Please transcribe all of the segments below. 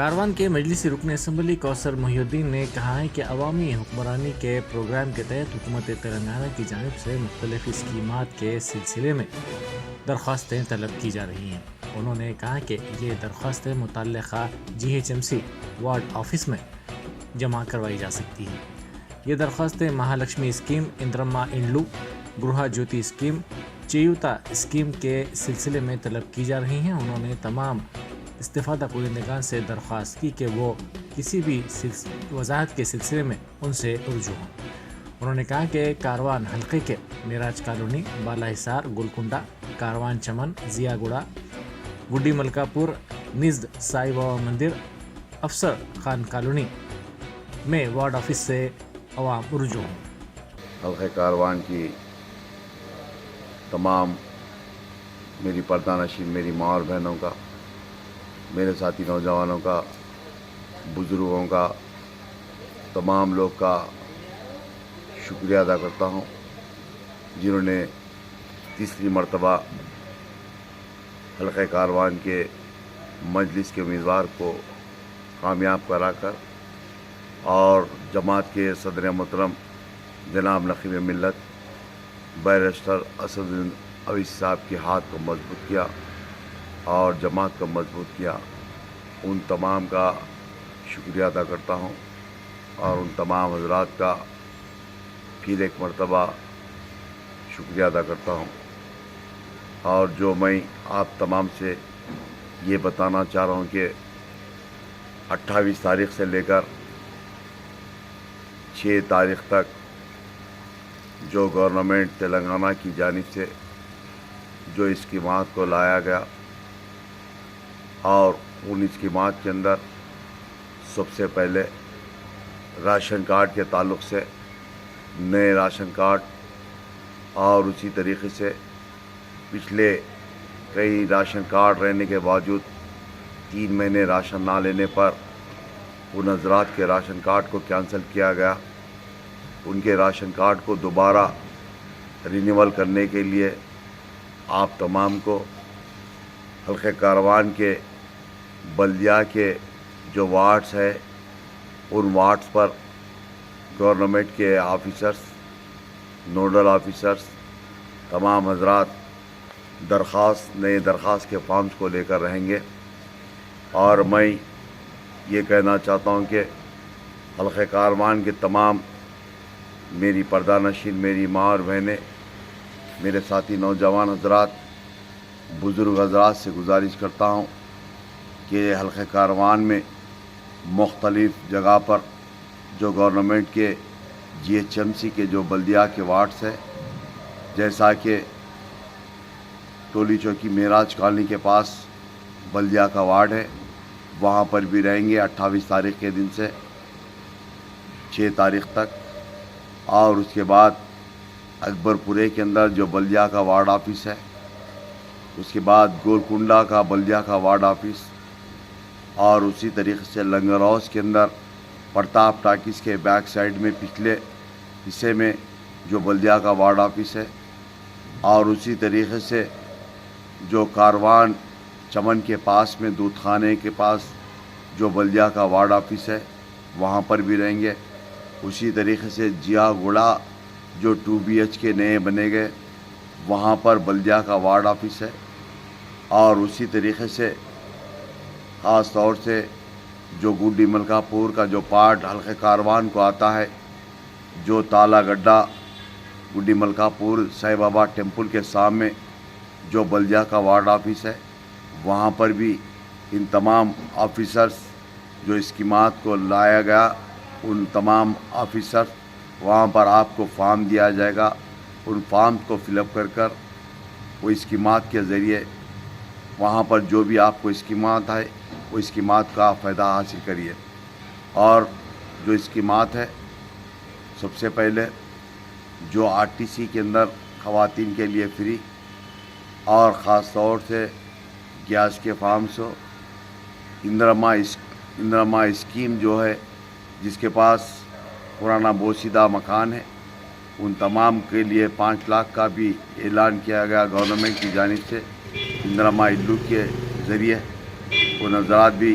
کاروان کے مجلسی رکن اسمبلی کوثر محی الدین نے کہا ہے کہ عوامی حکمرانی کے پروگرام کے تحت حکومت تلنگانہ کی جانب سے مختلف اسکیمات کے سلسلے میں درخواستیں طلب کی جا رہی ہیں۔ انہوں نے کہا کہ یہ درخواستیں متعلقہ GHMC وارڈ آفس میں جمع کروائی جا سکتی ہیں۔ یہ درخواستیں مہالکشمی اسکیم، اندرما انڈلو، گرہا جیوتی اسکیم، چیوتا اسکیم کے سلسلے میں طلب کی جا رہی ہیں۔ انہوں نے تمام استفادہ کنندگان سے درخواست کی کہ وہ کسی بھی وضاحت کے سلسلے میں ان سے رجوع ہوں۔ انہوں نے کہا کہ کاروان حلقے کے میراج کالونی، بالا حصار، گولکنڈہ، کاروان چمن، ضیا گڑا، گڈی ملکا پور، نژد سائی بابا مندر، افسر خان کالونی میں وارڈ آفس سے عوام رجوع ہوں۔ حلقہ کاروان کی تمام میری پردہ نشین میری ماں اور بہنوں کا، میرے ساتھی نوجوانوں کا، بزرگوں کا، تمام لوگ کا شکریہ ادا کرتا ہوں جنہوں نے تیسری مرتبہ حلقہ کاروان کے مجلس کے امیدوار کو کامیاب کرا کر اور جماعت کے صدر محترم جناب نقیب ملت بیرسٹر اسد الدین اویسی صاحب کے ہاتھ کو مضبوط کیا اور جماعت کو مضبوط کیا۔ ان تمام کا شکریہ ادا کرتا ہوں اور ان تمام حضرات کا پھر ایک مرتبہ شکریہ ادا کرتا ہوں۔ اور جو میں آپ تمام سے یہ بتانا چاہ رہا ہوں کہ 28 تاریخ سے لے کر 6 تاریخ تک جو گورنمنٹ تلنگانہ کی جانب سے جو اسکیمات کو لایا گیا اور ان اسکیمات کے اندر سب سے پہلے راشن کارڈ کے تعلق سے نئے راشن کارڈ اور اسی طریقے سے پچھلے کئی راشن کارڈ رہنے کے باوجود 3 مہینے راشن نہ لینے پر ان حضرات کے راشن کارڈ کو کینسل کیا گیا۔ ان کے راشن کارڈ کو دوبارہ رینیول کرنے کے لیے آپ تمام کو حلقہ کاروان کے بلدیہ کے جو وارڈز ہے ان وارڈز پر گورنمنٹ کے آفیسرز، نوڈل آفیسرز، تمام حضرات نئے درخواست کے فارمز کو لے کر رہیں گے۔ اور میں یہ کہنا چاہتا ہوں کہ حلقہ کاروان کے تمام میری پردہ نشین میری ماں اور بہنیں، میرے ساتھی نوجوان حضرات، بزرگ حضرات سے گزارش کرتا ہوں کہ حلقہ کاروان میں مختلف جگہ پر جو گورنمنٹ کے GHMC کے جو بلدیہ کے وارڈز ہیں، جیسا کہ ٹولی چوکی میراج کالونی کے پاس بلدیہ کا وارڈ ہے، وہاں پر بھی رہیں گے 28 تاریخ کے دن سے 6 تاریخ تک۔ اور اس کے بعد اکبر پورے کے اندر جو بلدیہ کا وارڈ آفس ہے، اس کے بعد گولکنڈہ کا بلدیہ کا وارڈ آفس، اور اسی طریقے سے لنگر ہاؤس کے اندر پرتاپ ٹاکیز کے بیک سائڈ میں پچھلے حصے میں جو بلدیہ کا وارڈ آفس ہے، اور اسی طریقے سے جو کاروان چمن کے پاس میں دودھ خانے کے پاس جو بلدیہ کا وارڈ آفس ہے وہاں پر بھی رہیں گے۔ اسی طریقے سے ضیا گڑا جو 2 BH نئے بنے گئے وہاں پر بلدیہ کا وارڈ آفس ہے، اور اسی طریقے سے خاص طور سے جو گڈی ملکا پور کا جو پارٹ حلقہ کاروان کو آتا ہے، جو تالا گڈھا گڈی ملکا پور سائی بابا ٹیمپل کے سامنے جو بلدیہ کا وارڈ آفس ہے، وہاں پر بھی ان تمام آفیسرز جو اسکیمات کو لایا گیا ان تمام آفیسر وہاں پر آپ کو فارم دیا جائے گا۔ ان فارم کو فل اپ کر وہ اسکیمات کے ذریعے وہاں پر جو بھی آپ کو اسکیمات ہے وہ اسکیمات کا فائدہ حاصل کریے۔ اور جو اسکیمات ہے، سب سے پہلے جو RTC کے اندر خواتین کے لیے فری، اور خاص طور سے گیس کے فارمز ہو، اندرما اسکیم جو ہے جس کے پاس پرانا بوسیدہ مکان ہے، ان تمام کے لیے 5 لاکھ کا بھی اعلان کیا گیا گورنمنٹ کی جانب سے اندرما انڈلو کے ذریعے۔ وہ حضرات بھی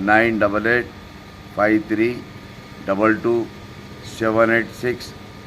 988853222786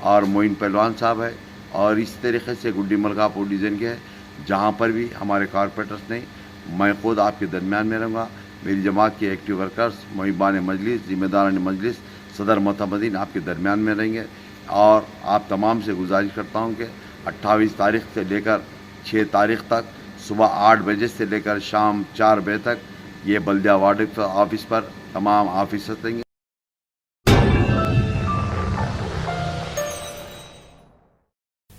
اور معین پہلوان صاحب ہے، اور اس طریقے سے گڈی ملکاپور ڈویژن کے ہے، جہاں پر بھی ہمارے کارپوریٹرس نے، میں خود آپ کے درمیان میں رہوں گا، میری جماعت کے ایکٹیو ورکرز، محبان مجلس، ذمہ داران مجلس، صدر معتمدین آپ کے درمیان میں رہیں گے، اور آپ تمام سے گزارش کرتا ہوں کہ 28 تاریخ سے لے کر 6 تاریخ تک صبح 8 بجے سے لے کر شام 4 بجے تک یہ بلدیہ وارڈ آفس پر تمام آفیسرز رہیں گے۔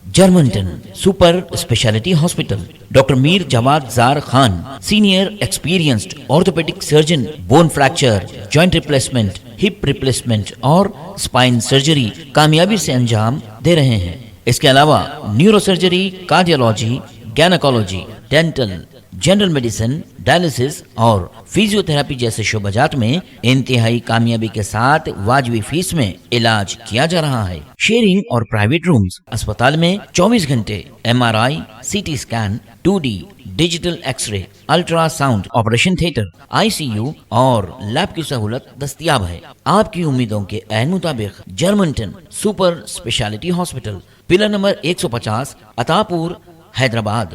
جرمنٹن super specialty hospital, doctor Mir Jawad Zar Khan, senior experienced orthopaedic surgeon, bone fracture, joint replacement, hip replacement اور اسپائن سرجری کامیابی سے انجام دے رہے ہیں۔ اس کے علاوہ neuro surgery, cardiology, gynaecology, dental, general medicine, dialysis اور فزیو تھراپی جیسے شعبات میں انتہائی کامیابی کے ساتھ واجبی فیس میں علاج کیا جا رہا ہے۔ شیئرنگ اور پرائیویٹ رومز، اسپتال میں 24 گھنٹے M R I, C T scan, 2D digital X ray, ultrasound, operation theatre, I C U اور لیب کی سہولت دستیاب ہے۔ آپ کی امیدوں کے عین مطابق جرمنٹن super specialty hospital, pillar number 150، عطا پور، حیدرآباد۔